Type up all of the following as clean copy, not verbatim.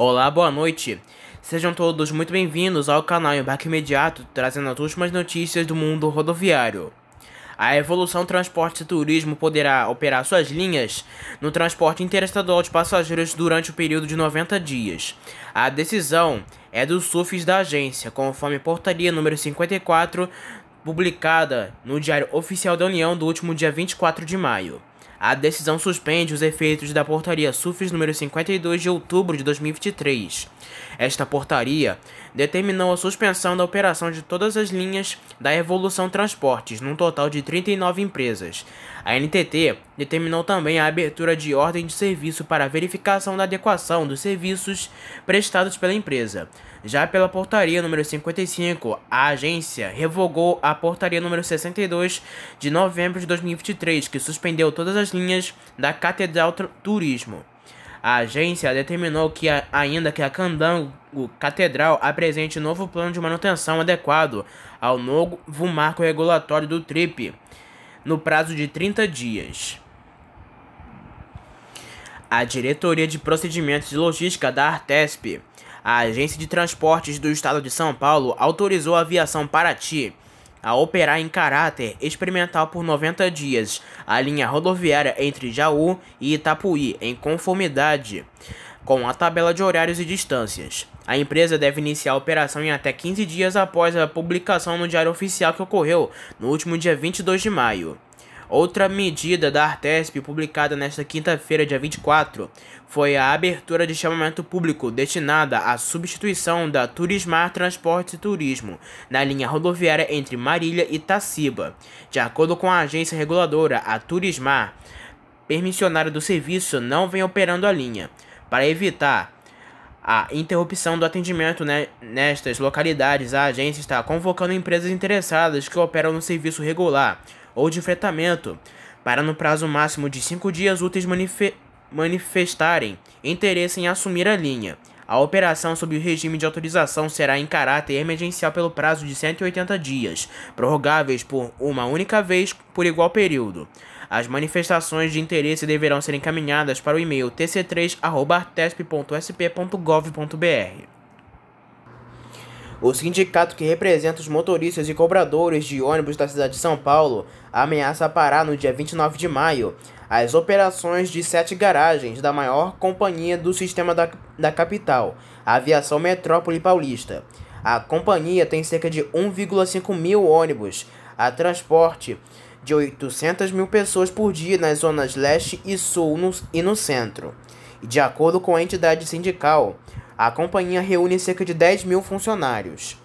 Olá, boa noite. Sejam todos muito bem-vindos ao canal Embarque Imediato, trazendo as últimas notícias do mundo rodoviário. A Evolução Transportes e Turismo poderá operar suas linhas no transporte interestadual de passageiros durante o período de 90 dias. A decisão é dos SUFs da agência, conforme portaria número 54, publicada no Diário Oficial da União do último dia 24 de maio. A decisão suspende os efeitos da portaria SUFs número 52 de outubro de 2023. Esta portaria determinou a suspensão da operação de todas as linhas da Evolução Transportes, num total de 39 empresas. A NTT determinou também a abertura de ordem de serviço para verificação da adequação dos serviços prestados pela empresa. Já pela portaria número 55, a agência revogou a portaria número 62 de novembro de 2023, que suspendeu todas as linhas da Catedral Turismo. A agência determinou que ainda que a Candango Catedral apresente novo plano de manutenção adequado ao novo marco regulatório do TRIP, no prazo de 30 dias. A Diretoria de Procedimentos de Logística da Artesp, a Agência de Transportes do Estado de São Paulo, autorizou a Aviação Paraty a operar em caráter experimental por 90 dias a linha rodoviária entre Jaú e Itapuí, em conformidade com a tabela de horários e distâncias. A empresa deve iniciar a operação em até 15 dias após a publicação no Diário Oficial, que ocorreu no último dia 22 de maio. Outra medida da Artesp, publicada nesta quinta-feira, dia 24, foi a abertura de chamamento público destinada à substituição da Turismar Transportes e Turismo na linha rodoviária entre Marília e Taciba. De acordo com a agência reguladora, a Turismar, permissionária do serviço, não vem operando a linha. Para evitar a interrupção do atendimento nestas localidades, a agência está convocando empresas interessadas que operam no serviço regular ou de fretamento para, no prazo máximo de 5 dias úteis, manifestarem interesse em assumir a linha. A operação sob o regime de autorização será em caráter emergencial pelo prazo de 180 dias, prorrogáveis por uma única vez por igual período. As manifestações de interesse deverão ser encaminhadas para o e-mail tc3@artesp.sp.gov.br. O sindicato que representa os motoristas e cobradores de ônibus da cidade de São Paulo ameaça parar no dia 29 de maio as operações de 7 garagens da maior companhia do sistema da capital, a Aviação Metrópole Paulista. A companhia tem cerca de 1,5 mil ônibus a transporte de 800 mil pessoas por dia nas zonas leste e sul e no centro. E de acordo com a entidade sindical, a companhia reúne cerca de 10 mil funcionários.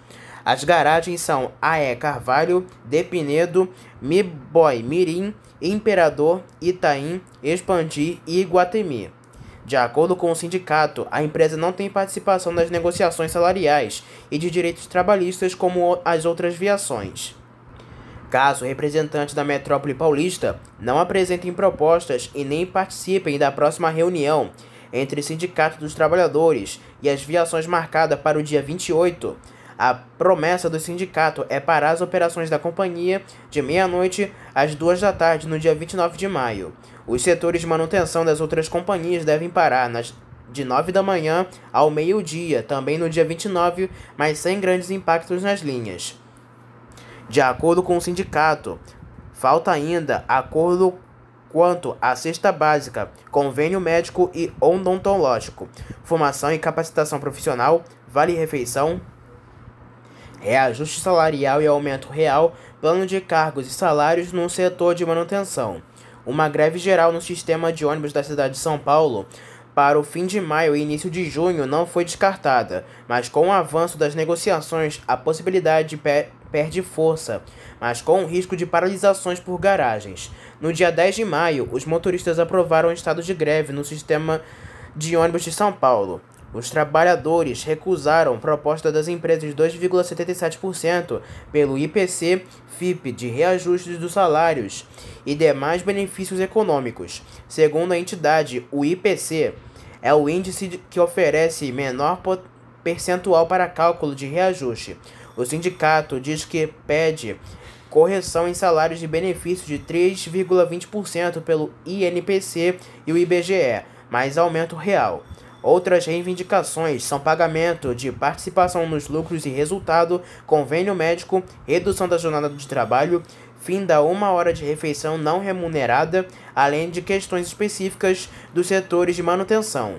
As garagens são AE Carvalho, De Pinedo, Miboi Mirim, Imperador, Itaim, Expandi e Iguatemi. De acordo com o sindicato, a empresa não tem participação nas negociações salariais e de direitos trabalhistas como as outras viações. Caso representantes da Metrópole Paulista não apresentem propostas e nem participem da próxima reunião entre o Sindicato dos Trabalhadores e as viações marcada para o dia 28, a promessa do sindicato é parar as operações da companhia de meia-noite às 2 da tarde no dia 29 de maio. Os setores de manutenção das outras companhias devem parar de 9 da manhã ao meio-dia, também no dia 29, mas sem grandes impactos nas linhas. De acordo com o sindicato, falta ainda acordo quanto à cesta básica, convênio médico e odontológico, formação e capacitação profissional, vale-refeição, reajuste salarial e aumento real, plano de cargos e salários no setor de manutenção. Uma greve geral no sistema de ônibus da cidade de São Paulo para o fim de maio e início de junho não foi descartada, mas com o avanço das negociações, a possibilidade perde força, mas com o risco de paralisações por garagens. No dia 10 de maio, os motoristas aprovaram o estado de greve no sistema de ônibus de São Paulo. Os trabalhadores recusaram proposta das empresas de 2,77% pelo IPC-FIP de reajustes dos salários e demais benefícios econômicos. Segundo a entidade, o IPC é o índice que oferece menor percentual para cálculo de reajuste. O sindicato diz que pede correção em salários de benefícios de 3,20% pelo INPC e o IBGE, mais aumento real. Outras reivindicações são pagamento de participação nos lucros e resultado, convênio médico, redução da jornada de trabalho, fim da 1 hora de refeição não remunerada, além de questões específicas dos setores de manutenção.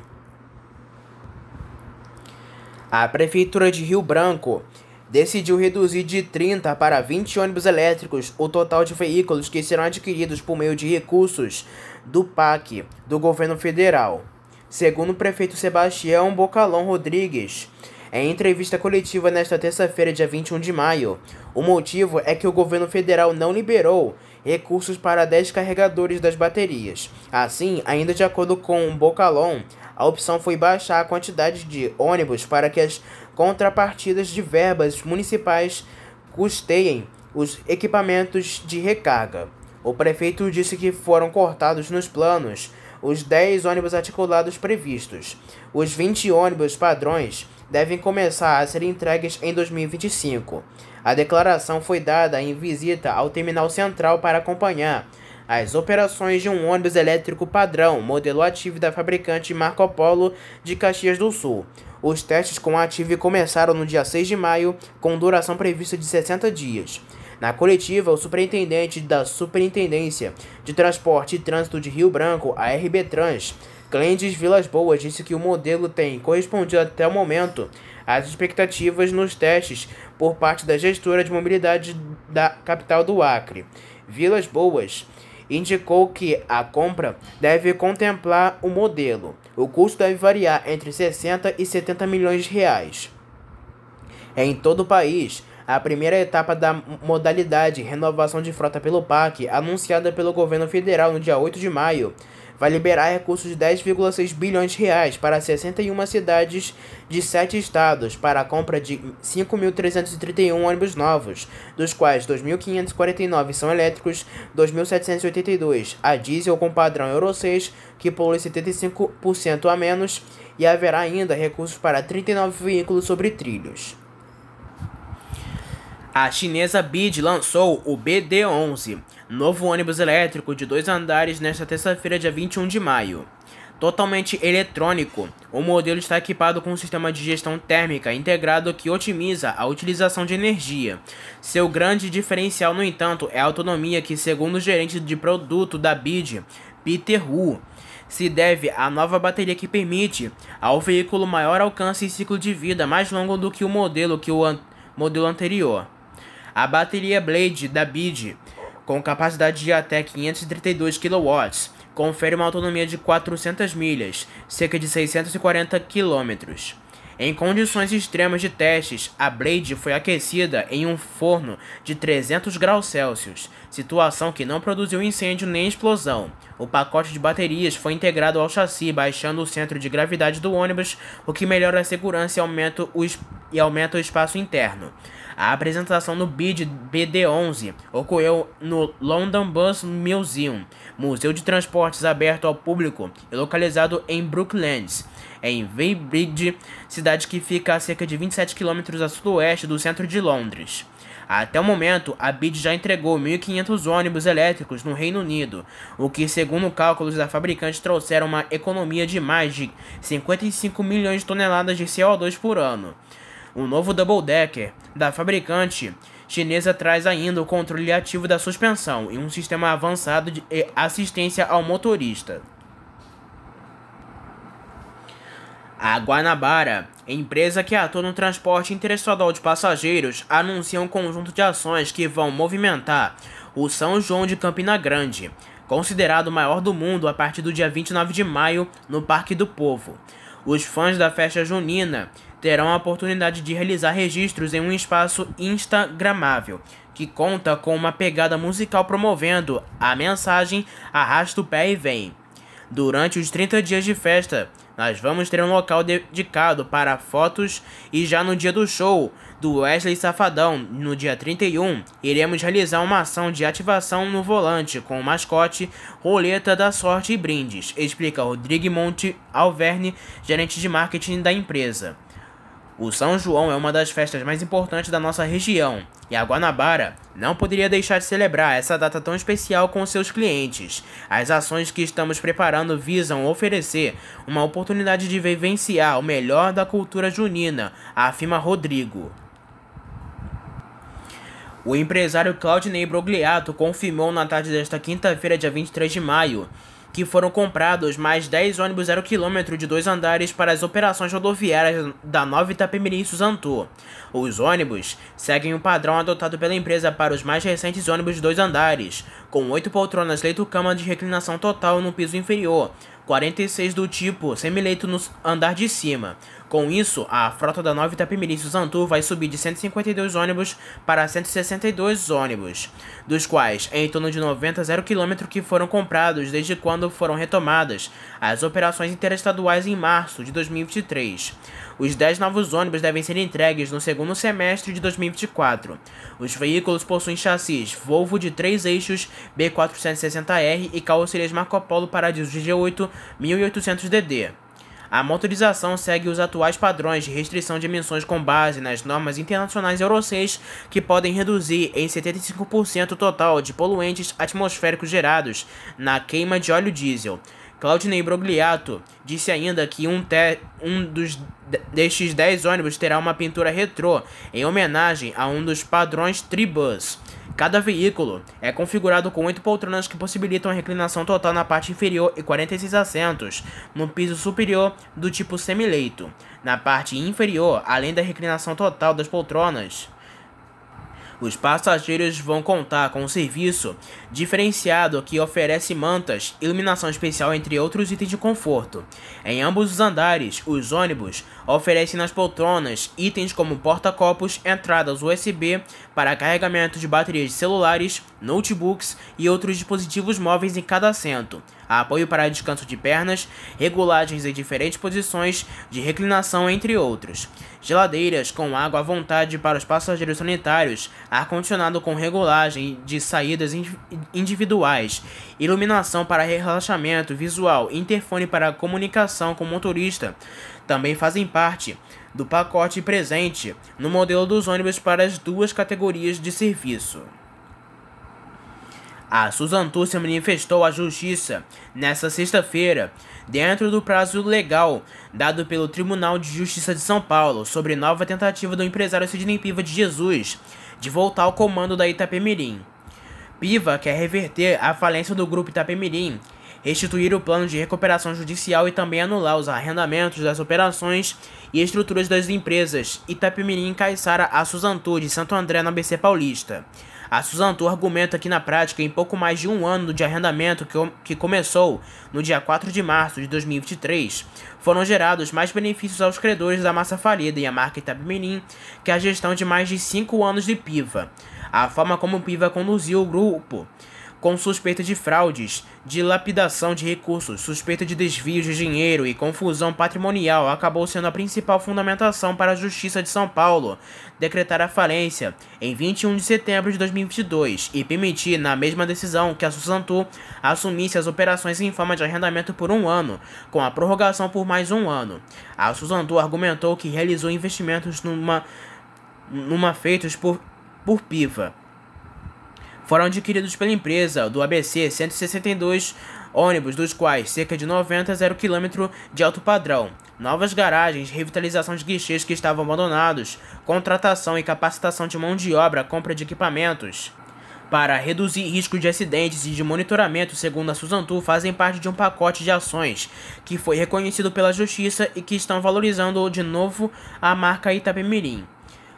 A Prefeitura de Rio Branco decidiu reduzir de 30 para 20 ônibus elétricos o total de veículos que serão adquiridos por meio de recursos do PAC do governo federal. Segundo o prefeito Sebastião Bocalão Rodrigues, em entrevista coletiva nesta terça-feira, dia 21 de maio, o motivo é que o governo federal não liberou recursos para 10 carregadores das baterias. Assim, ainda de acordo com Bocalão, a opção foi baixar a quantidade de ônibus para que as contrapartidas de verbas municipais custeiem os equipamentos de recarga. O prefeito disse que foram cortados nos planos os 10 ônibus articulados previstos. Os 20 ônibus padrões devem começar a ser entregues em 2025. A declaração foi dada em visita ao terminal central para acompanhar as operações de um ônibus elétrico padrão, modelo Attivi da fabricante Marco Polo de Caxias do Sul. Os testes com a Attivi começaram no dia 6 de maio, com duração prevista de 60 dias. Na coletiva, o superintendente da Superintendência de Transporte e Trânsito de Rio Branco, a RBtrans, Clêndice Vilas Boas, disse que o modelo tem correspondido até o momento às expectativas nos testes por parte da gestora de mobilidade da capital do Acre. Vilas Boas indicou que a compra deve contemplar o modelo. O custo deve variar entre 60 e 70 milhões de reais. Em todo o país, a primeira etapa da modalidade renovação de frota pelo PAC, anunciada pelo governo federal no dia 8 de maio, vai liberar recursos de 10,6 bilhões de reais para 61 cidades de 7 estados para a compra de 5.331 ônibus novos, dos quais 2.549 são elétricos, 2.782 a diesel com padrão Euro 6, que polui 75% a menos, e haverá ainda recursos para 39 veículos sobre trilhos. A chinesa BYD lançou o BD11, novo ônibus elétrico de 2 andares nesta terça-feira, dia 21 de maio. Totalmente eletrônico, o modelo está equipado com um sistema de gestão térmica integrado que otimiza a utilização de energia. Seu grande diferencial, no entanto, é a autonomia que, segundo o gerente de produto da BYD, Peter Wu, se deve à nova bateria que permite ao veículo maior alcance e ciclo de vida mais longo do que o modelo anterior. A bateria Blade da BYD, com capacidade de até 532 kW, confere uma autonomia de 400 milhas, cerca de 640 km. Em condições extremas de testes, a Blade foi aquecida em um forno de 300 graus Celsius, situação que não produziu incêndio nem explosão. O pacote de baterias foi integrado ao chassi, baixando o centro de gravidade do ônibus, o que melhora a segurança e aumenta o espaço interno. A apresentação do BD11 ocorreu no London Bus Museum, museu de transportes aberto ao público e localizado em Brooklands, em Weybridge, cidade que fica a cerca de 27 km a sudoeste do centro de Londres. Até o momento, a BYD já entregou 1.500 ônibus elétricos no Reino Unido, o que, segundo cálculos da fabricante, trouxeram uma economia de mais de 55 milhões de toneladas de CO2 por ano. O novo double-decker da fabricante chinesa traz ainda o controle ativo da suspensão e um sistema avançado de assistência ao motorista. A Guanabara, empresa que atua no transporte interestadual de passageiros, anuncia um conjunto de ações que vão movimentar o São João de Campina Grande, considerado o maior do mundo a partir do dia 29 de maio no Parque do Povo. Os fãs da festa junina terão a oportunidade de realizar registros em um espaço instagramável, que conta com uma pegada musical promovendo a mensagem Arrasta o Pé e Vem. Durante os 30 dias de festa, nós vamos ter um local dedicado para fotos e já no dia do show do Wesley Safadão, no dia 31, iremos realizar uma ação de ativação no volante com o mascote, roleta da sorte e brindes, explica Rodrigo Monte Alverne, gerente de marketing da empresa. O São João é uma das festas mais importantes da nossa região, e a Guanabara não poderia deixar de celebrar essa data tão especial com seus clientes. As ações que estamos preparando visam oferecer uma oportunidade de vivenciar o melhor da cultura junina, afirma Rodrigo. O empresário Claudinei Brogliato confirmou na tarde desta quinta-feira, dia 23 de maio, que foram comprados mais 10 ônibus 0 km de 2 andares para as operações rodoviárias da Nova Itapemirim e Suzantô. Os ônibus seguem o padrão adotado pela empresa para os mais recentes ônibus de 2 andares, com 8 poltronas leito-cama de reclinação total no piso inferior, 46 do tipo semileito no andar de cima. Com isso, a frota da Nova Itapemirim e Suzantô vai subir de 152 ônibus para 162 ônibus, dos quais em torno de 90 0 km que foram comprados desde quando foram retomadas as operações interestaduais em março de 2023. Os 10 novos ônibus devem ser entregues no segundo semestre de 2024. Os veículos possuem chassis Volvo de 3 eixos B460R e carrocerias Marco Polo Paradiso G8 1800DD. A motorização segue os atuais padrões de restrição de emissões com base nas normas internacionais Euro 6, que podem reduzir em 75% o total de poluentes atmosféricos gerados na queima de óleo diesel. Claudinei Brogliato disse ainda que destes 10 ônibus terá uma pintura retrô em homenagem a um dos padrões Tribus. Cada veículo é configurado com 8 poltronas que possibilitam a reclinação total na parte inferior e 46 assentos no piso superior do tipo semileito. Na parte inferior, além da reclinação total das poltronas, os passageiros vão contar com um serviço diferenciado que oferece mantas, iluminação especial, entre outros itens de conforto. Em ambos os andares, os ônibus oferecem nas poltronas itens como porta-copos, entradas USB para carregamento de baterias de celulares, notebooks e outros dispositivos móveis em cada assento, apoio para descanso de pernas, regulagens em diferentes posições de reclinação, entre outros. Geladeiras com água à vontade para os passageiros sanitários, ar-condicionado com regulagem de saídas individuais, iluminação para relaxamento visual, interfone para comunicação com o motorista, também fazem parte do pacote presente no modelo dos ônibus para as duas categorias de serviço. A Suzantô se manifestou à Justiça nesta sexta-feira, dentro do prazo legal dado pelo Tribunal de Justiça de São Paulo, sobre nova tentativa do empresário Sidney Piva de Jesus de voltar ao comando da Itapemirim. Piva quer reverter a falência do grupo Itapemirim, restituir o plano de recuperação judicial e também anular os arrendamentos das operações e estruturas das empresas Itapemirim e Caiçara a Suzantô de Santo André, no ABC Paulista. A Suzantô argumenta que, na prática, em pouco mais de um ano de arrendamento que começou no dia 4 de março de 2023, foram gerados mais benefícios aos credores da massa falida e a marca Itapemirim que a gestão de mais de 5 anos de Piva. A forma como Piva conduziu o grupo, com suspeita de fraudes, dilapidação de recursos, suspeita de desvios de dinheiro e confusão patrimonial, acabou sendo a principal fundamentação para a Justiça de São Paulo decretar a falência em 21 de setembro de 2022 e permitir, na mesma decisão, que a Suzantô assumisse as operações em forma de arrendamento por um ano, com a prorrogação por mais um ano. A Suzantô argumentou que realizou investimentos feitos por Piva. Foram adquiridos pela empresa do ABC 162 ônibus, dos quais cerca de 90 0 km de alto padrão, novas garagens, revitalização de guichês que estavam abandonados, contratação e capacitação de mão de obra, compra de equipamentos para reduzir risco de acidentes e de monitoramento, segundo a Suzantô, fazem parte de um pacote de ações que foi reconhecido pela Justiça e que estão valorizando de novo a marca Itapemirim.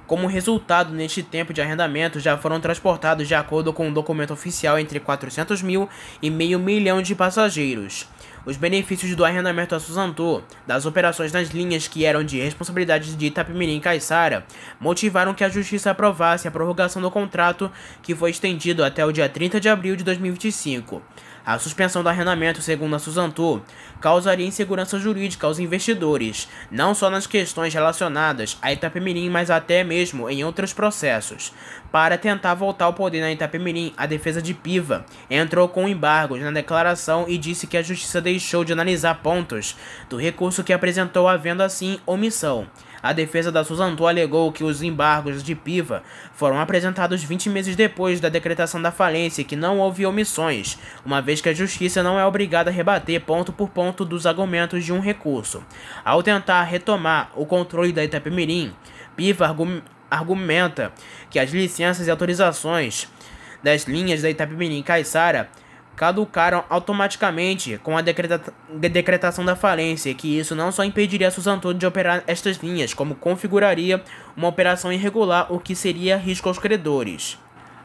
Como resultado, neste tempo de arrendamento, já foram transportados, de acordo com um documento oficial, entre 400 mil e meio milhão de passageiros. Os benefícios do arrendamento a Suzantô, das operações nas linhas que eram de responsabilidade de Itapemirim e Caiçara, motivaram que a Justiça aprovasse a prorrogação do contrato, que foi estendido até o dia 30 de abril de 2025. A suspensão do arrendamento, segundo a Suzantô, causaria insegurança jurídica aos investidores, não só nas questões relacionadas a Itapemirim, mas até mesmo em outros processos. Para tentar voltar ao poder na Itapemirim, a defesa de Piva entrou com embargos na declaração e disse que a Justiça deixou de analisar pontos do recurso que apresentou, havendo assim omissão. A defesa da Suzano alegou que os embargos de Piva foram apresentados 20 meses depois da decretação da falência e que não houve omissões, uma vez que a justiça não é obrigada a rebater ponto por ponto dos argumentos de um recurso. Ao tentar retomar o controle da Itapemirim, Piva argumenta que as licenças e autorizações das linhas da Itapemirim e Caiçara caducaram automaticamente com a decretação da falência, e que isso não só impediria a Suzano de operar estas linhas, como configuraria uma operação irregular, o que seria risco aos credores.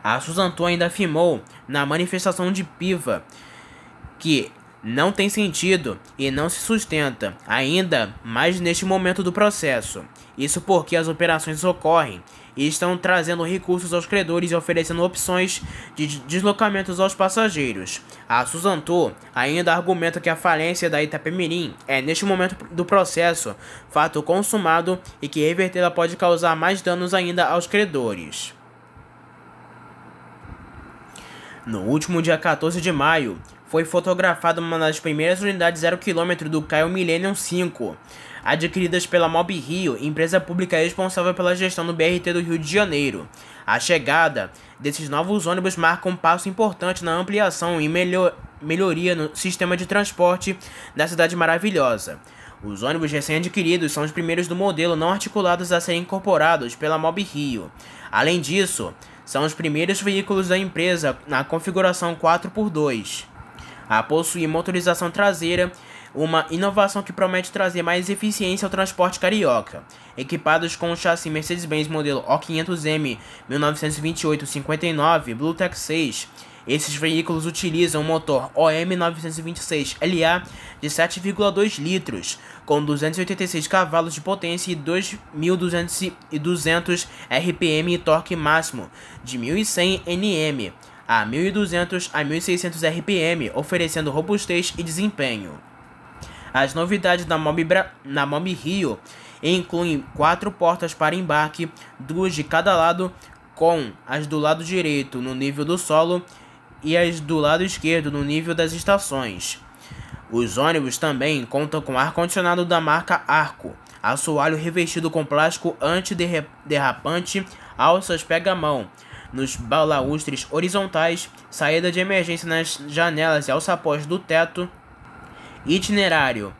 A Suzano ainda afirmou na manifestação de Piva que não tem sentido e não se sustenta, ainda mais neste momento do processo. Isso porque as operações ocorrem e estão trazendo recursos aos credores e oferecendo opções de deslocamentos aos passageiros. A Suzano ainda argumenta que a falência da Itapemirim é, neste momento do processo, fato consumado e que revertê-la pode causar mais danos ainda aos credores. No último dia 14 de maio, foi fotografada uma das primeiras unidades 0 km do Caio Millennium 5, adquiridas pela Mob Rio, empresa pública responsável pela gestão do BRT do Rio de Janeiro. A chegada desses novos ônibus marca um passo importante na ampliação e melhoria no sistema de transporte da cidade maravilhosa. Os ônibus recém-adquiridos são os primeiros do modelo não articulados a serem incorporados pela Mob Rio. Além disso, são os primeiros veículos da empresa na configuração 4x2. A possuir motorização traseira, uma inovação que promete trazer mais eficiência ao transporte carioca. Equipados com o chassi Mercedes-Benz modelo O500M 1928-59 Bluetech 6, esses veículos utilizam um motor OM 926LA de 7,2 litros, com 286 cavalos de potência e 2.200 RPM e torque máximo de 1.100 Nm a 1.200 a 1.600 RPM, oferecendo robustez e desempenho. As novidades da Mob Rio incluem 4 portas para embarque, 2 de cada lado, com as do lado direito no nível do solo e as do lado esquerdo no nível das estações. Os ônibus também contam com ar-condicionado da marca Arco, assoalho revestido com plástico antiderrapante, alças pega-mão nos balaustres horizontais, saída de emergência nas janelas e alçapós do teto, itinerário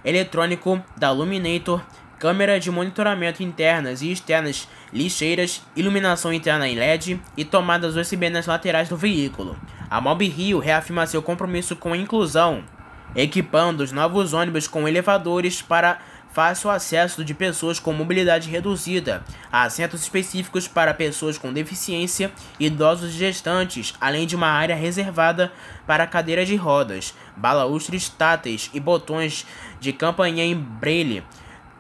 eletrônico da Luminator, câmera de monitoramento internas e externas, lixeiras, iluminação interna em LED e tomadas USB nas laterais do veículo. A Mob Rio reafirma seu compromisso com a inclusão, equipando os novos ônibus com elevadores para fácil acesso de pessoas com mobilidade reduzida, assentos específicos para pessoas com deficiência, idosos e gestantes, além de uma área reservada para cadeiras de rodas, balaustres táteis e botões de campainha em braille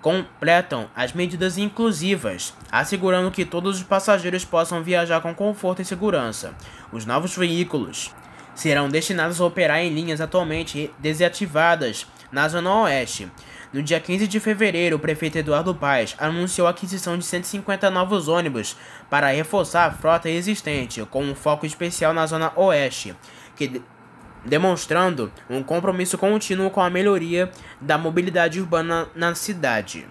completam as medidas inclusivas, assegurando que todos os passageiros possam viajar com conforto e segurança. Os novos veículos serão destinados a operar em linhas atualmente desativadas na Zona Oeste. No dia 15 de fevereiro, o prefeito Eduardo Paes anunciou a aquisição de 150 novos ônibus para reforçar a frota existente, com um foco especial na Zona Oeste, demonstrando um compromisso contínuo com a melhoria da mobilidade urbana na cidade.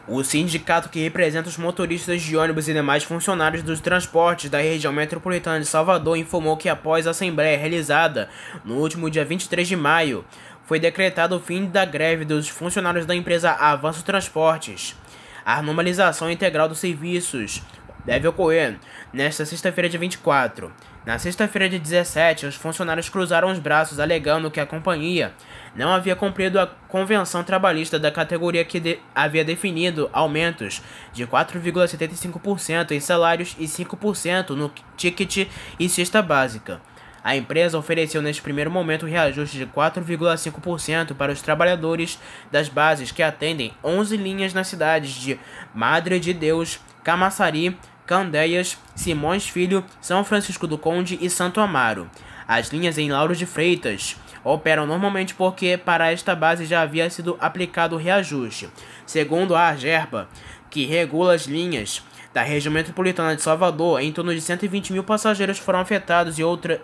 O sindicato que representa os motoristas de ônibus e demais funcionários dos transportes da região metropolitana de Salvador informou que, após a assembleia realizada no último dia 23 de maio, foi decretado o fim da greve dos funcionários da empresa Avanço Transportes. A normalização integral dos serviços deve ocorrer nesta sexta-feira, dia 24. Na sexta-feira, dia 17, os funcionários cruzaram os braços, alegando que a companhia não havia cumprido a convenção trabalhista da categoria que havia definido aumentos de 4,75% em salários e 5% no ticket e cesta básica. A empresa ofereceu neste primeiro momento reajuste de 4,5% para os trabalhadores das bases que atendem 11 linhas nas cidades de Madre de Deus, Camaçari, Candeias, Simões Filho, São Francisco do Conde e Santo Amaro. As linhas em Lauro de Freitas operam normalmente porque para esta base já havia sido aplicado o reajuste. Segundo a Agerpa, que regula as linhas da região metropolitana de Salvador, em torno de 120 mil passageiros foram afetados e outra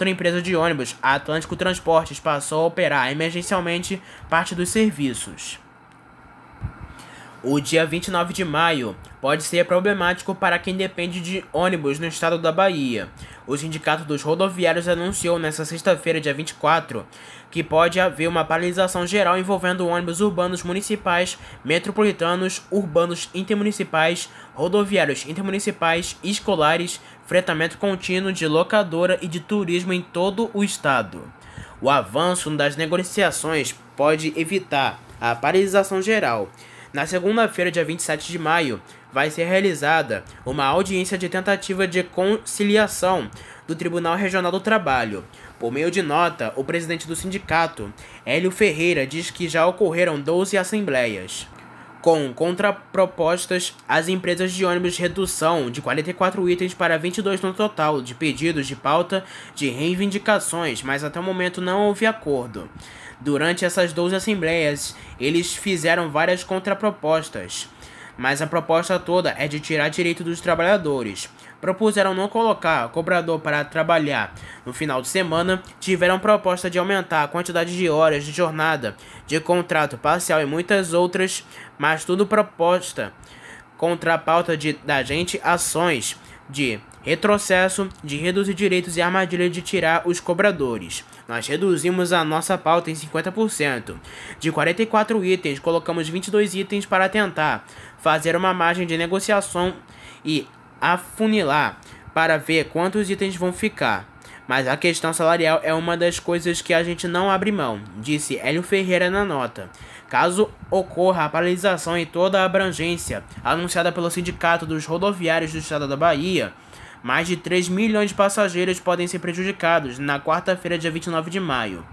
empresa de ônibus, a Atlântico Transportes, passou a operar emergencialmente parte dos serviços. O dia 29 de maio pode ser problemático para quem depende de ônibus no estado da Bahia. O Sindicato dos Rodoviários anunciou nesta sexta-feira, dia 24, que pode haver uma paralisação geral envolvendo ônibus urbanos municipais, metropolitanos, urbanos intermunicipais, rodoviários intermunicipais, escolares, fretamento contínuo de locadora e de turismo em todo o estado. O avanço das negociações pode evitar a paralisação geral. Na segunda-feira, dia 27 de maio, vai ser realizada uma audiência de tentativa de conciliação do Tribunal Regional do Trabalho. Por meio de nota, o presidente do sindicato, Hélio Ferreira, diz que já ocorreram 12 assembleias. Com contrapropostas, as empresas de ônibus redução de 44 itens para 22 no total de pedidos de pauta de reivindicações, mas até o momento não houve acordo. Durante essas 12 assembleias, eles fizeram várias contrapropostas, mas a proposta toda é de tirar direito dos trabalhadores. Propuseram não colocar cobrador para trabalhar no final de semana, tiveram proposta de aumentar a quantidade de horas de jornada, de contrato parcial e muitas outras, mas tudo proposta contra a pauta da gente ações de retrocesso, de reduzir direitos e armadilha de tirar os cobradores. Nós reduzimos a nossa pauta em 50%. De 44 itens, colocamos 22 itens para tentar fazer uma margem de negociação e afunilar para ver quantos itens vão ficar. Mas a questão salarial é uma das coisas que a gente não abre mão, disse Hélio Ferreira na nota. Caso ocorra a paralisação em toda a abrangência anunciada pelo Sindicato dos Rodoviários do Estado da Bahia, mais de 3 milhões de passageiros podem ser prejudicados na quarta-feira, dia 29 de maio.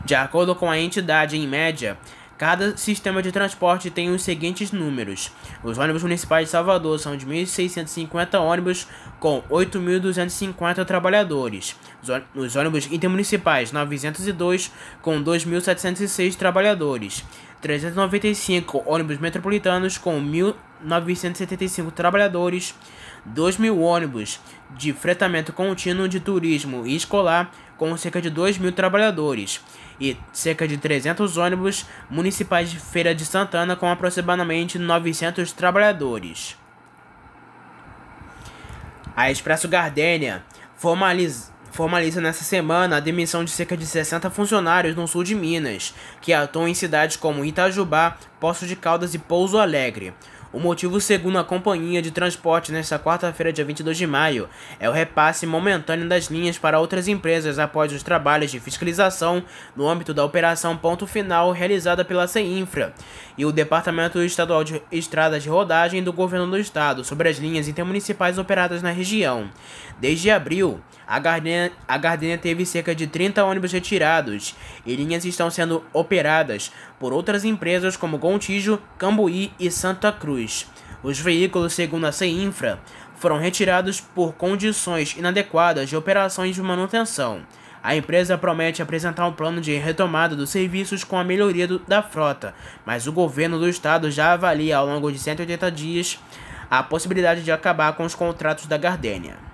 De acordo com a entidade, em média, cada sistema de transporte tem os seguintes números. Os ônibus municipais de Salvador são de 1.650 ônibus com 8.250 trabalhadores. Os ônibus intermunicipais, 902 com 2.706 trabalhadores. 395 ônibus metropolitanos com 1.975 trabalhadores. 2.000 ônibus de fretamento contínuo de turismo e escolar com cerca de 2.000 trabalhadores e cerca de 300 ônibus municipais de Feira de Santana com aproximadamente 900 trabalhadores. A Expresso Gardenia formaliza nessa semana a demissão de cerca de 60 funcionários no sul de Minas, que atuam em cidades como Itajubá, Poços de Caldas e Pouso Alegre. O motivo, segundo a companhia de transporte nesta quarta-feira, dia 22 de maio, é o repasse momentâneo das linhas para outras empresas após os trabalhos de fiscalização no âmbito da Operação Ponto Final realizada pela CEINFRA e o Departamento Estadual de Estradas de Rodagem do Governo do Estado sobre as linhas intermunicipais operadas na região. Desde abril, a Gardenia teve cerca de 30 ônibus retirados e linhas estão sendo operadas por outras empresas como Gontijo, Cambuí e Santa Cruz. Os veículos, segundo a CEINFRA, foram retirados por condições inadequadas de operações de manutenção. A empresa promete apresentar um plano de retomada dos serviços com a melhoria da frota, mas o governo do estado já avalia ao longo de 180 dias a possibilidade de acabar com os contratos da Gardenia.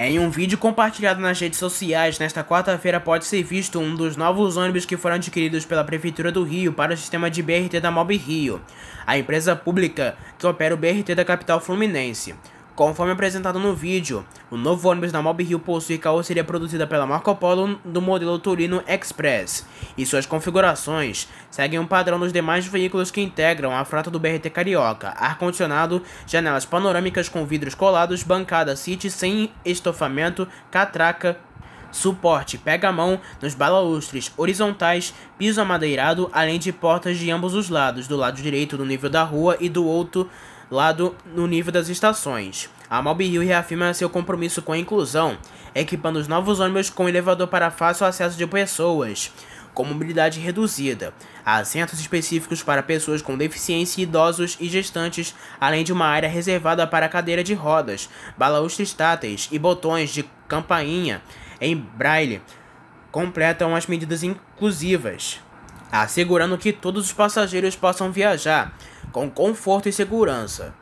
Em um vídeo compartilhado nas redes sociais, nesta quarta-feira pode ser visto um dos novos ônibus que foram adquiridos pela Prefeitura do Rio para o sistema de BRT da Mob Rio, a empresa pública que opera o BRT da capital fluminense. Conforme apresentado no vídeo, o novo ônibus da Mob Rio possui carroceria produzida pela Marco Polo do modelo Torino Express, e suas configurações seguem um padrão dos demais veículos que integram a frota do BRT Carioca: ar-condicionado, janelas panorâmicas com vidros colados, bancada City sem estofamento, catraca, suporte pega-mão nos balaustres horizontais, piso amadeirado, além de portas de ambos os lados, do lado direito no nível da rua e do outro lado no nível das estações. A Mob Rio reafirma seu compromisso com a inclusão, equipando os novos ônibus com elevador para fácil acesso de pessoas com mobilidade reduzida, assentos específicos para pessoas com deficiência, idosos e gestantes, além de uma área reservada para cadeira de rodas, balaustres táteis e botões de campainha em braille completam as medidas inclusivas, assegurando que todos os passageiros possam viajar com conforto e segurança.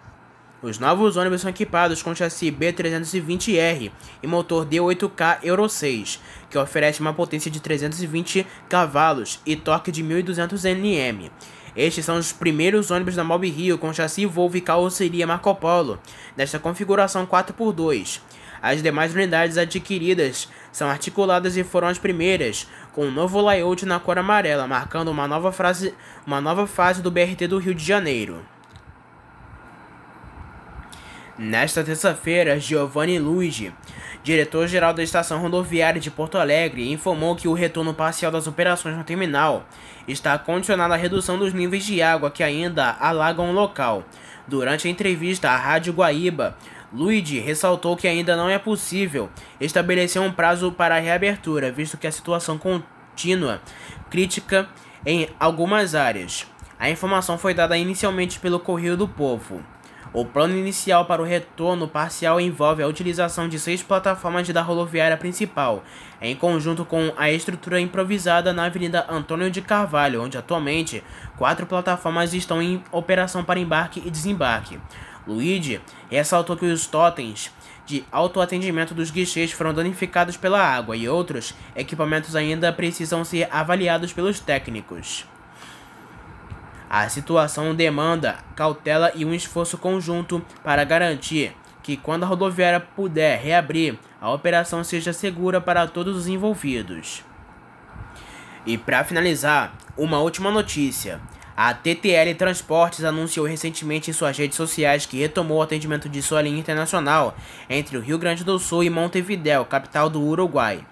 Os novos ônibus são equipados com chassi B320R e motor D8K Euro 6, que oferece uma potência de 320 cavalos e torque de 1.200 Nm. Estes são os primeiros ônibus da Mob Rio com chassi Volvo e carroceria Marco Polo, nesta configuração 4x2. As demais unidades adquiridas são articuladas e foram as primeiras, com um novo layout na cor amarela, marcando uma nova fase do BRT do Rio de Janeiro. Nesta terça-feira, Giovanni Luigi, diretor-geral da Estação Rodoviária de Porto Alegre, informou que o retorno parcial das operações no terminal está condicionado à redução dos níveis de água que ainda alagam o local. Durante a entrevista à Rádio Guaíba, Luigi ressaltou que ainda não é possível estabelecer um prazo para a reabertura, visto que a situação continua crítica em algumas áreas. A informação foi dada inicialmente pelo Correio do Povo. O plano inicial para o retorno parcial envolve a utilização de 6 plataformas da rodoviária principal, em conjunto com a estrutura improvisada na Avenida Antônio de Carvalho, onde atualmente 4 plataformas estão em operação para embarque e desembarque. Luigi ressaltou que os totens de autoatendimento dos guichês foram danificados pela água e outros equipamentos ainda precisam ser avaliados pelos técnicos. A situação demanda cautela e um esforço conjunto para garantir que, quando a rodoviária puder reabrir, a operação seja segura para todos os envolvidos. E para finalizar, uma última notícia. A TTL Transportes anunciou recentemente em suas redes sociais que retomou o atendimento de sua linha internacional entre o Rio Grande do Sul e Montevidéu, capital do Uruguai.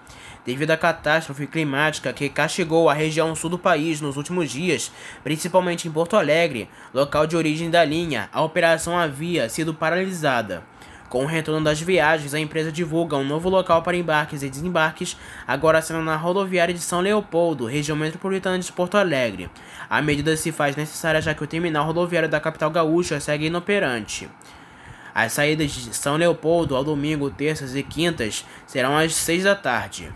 Devido à catástrofe climática que castigou a região sul do país nos últimos dias, principalmente em Porto Alegre, local de origem da linha, a operação havia sido paralisada. Com o retorno das viagens, a empresa divulga um novo local para embarques e desembarques, agora sendo na rodoviária de São Leopoldo, região metropolitana de Porto Alegre. A medida se faz necessária já que o terminal rodoviário da capital gaúcha segue inoperante. As saídas de São Leopoldo ao domingo, terças e quintas serão às 6 da tarde.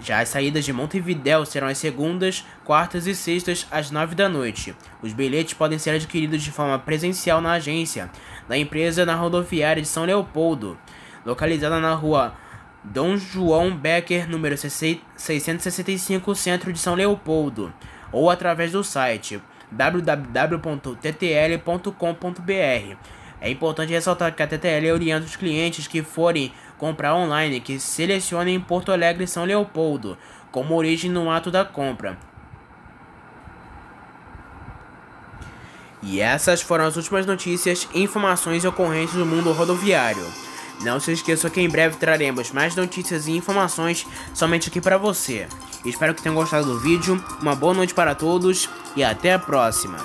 Já as saídas de Montevidéu serão às segundas, quartas e sextas às 9 da noite. Os bilhetes podem ser adquiridos de forma presencial na agência da empresa na rodoviária de São Leopoldo, localizada na rua Dom João Becker, número 665, centro de São Leopoldo, ou através do site www.ttl.com.br. É importante ressaltar que a TTL orienta os clientes que forem comprar online que selecionem Porto Alegre e São Leopoldo como origem no ato da compra. E essas foram as últimas notícias, informações e ocorrências do mundo rodoviário. Não se esqueça que em breve traremos mais notícias e informações somente aqui para você. Espero que tenham gostado do vídeo, uma boa noite para todos e até a próxima.